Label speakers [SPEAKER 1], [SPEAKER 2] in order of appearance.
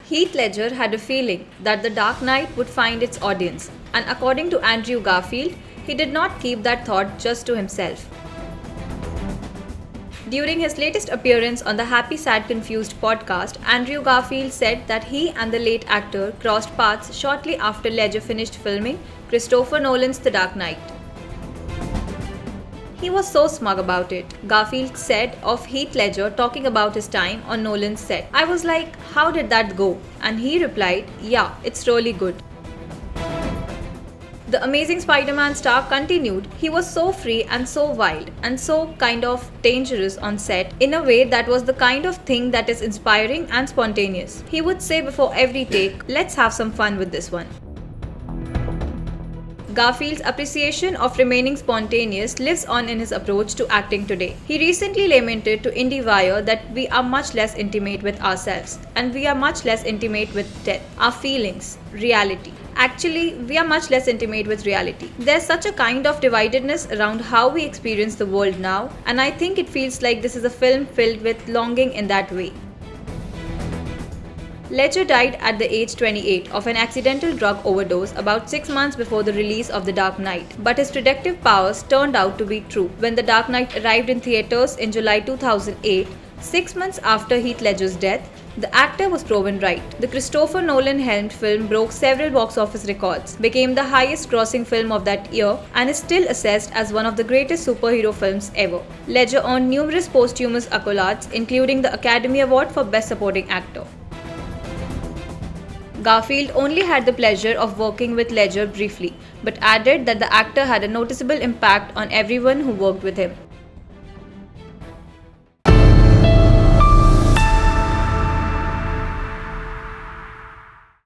[SPEAKER 1] Heath Ledger had a feeling that The Dark Knight would find its audience, and according to Andrew Garfield, he did not keep that thought just to himself. During his latest appearance on the Happy Sad Confused podcast, Andrew Garfield said that he and the late actor crossed paths shortly after Ledger finished filming Christopher Nolan's The Dark Knight. He was so smug about it. Garfield said of Heath Ledger talking about his time on Nolan's set, "I was like, how did that go?" And he replied, "Yeah, it's really good." The Amazing Spider-Man star continued, "He was so free and so wild and so kind of dangerous on set in a way that was the kind of thing that is inspiring and spontaneous. He would say before every take, 'Let's have some fun with this one.'" Garfield's appreciation of remaining spontaneous lives on in his approach to acting today. He recently lamented to IndieWire that we are much less intimate with ourselves, and we are much less intimate with death, our feelings, reality. Actually, we are much less intimate with reality. There's such a kind of dividedness around how we experience the world now, and I think it feels like this is a film filled with longing in that way. Ledger died at the age 28 of an accidental drug overdose about 6 months before the release of The Dark Knight, but his predictive powers turned out to be true. When The Dark Knight arrived in theaters in July 2008, 6 months after Heath Ledger's death, the actor was proven right. The Christopher Nolan-helmed film broke several box office records, became the highest-grossing film of that year, and is still assessed as one of the greatest superhero films ever. Ledger earned numerous posthumous accolades, including the Academy Award for Best Supporting Actor. Garfield only had the pleasure of working with Ledger briefly, but added that the actor had a noticeable impact on everyone who worked with him.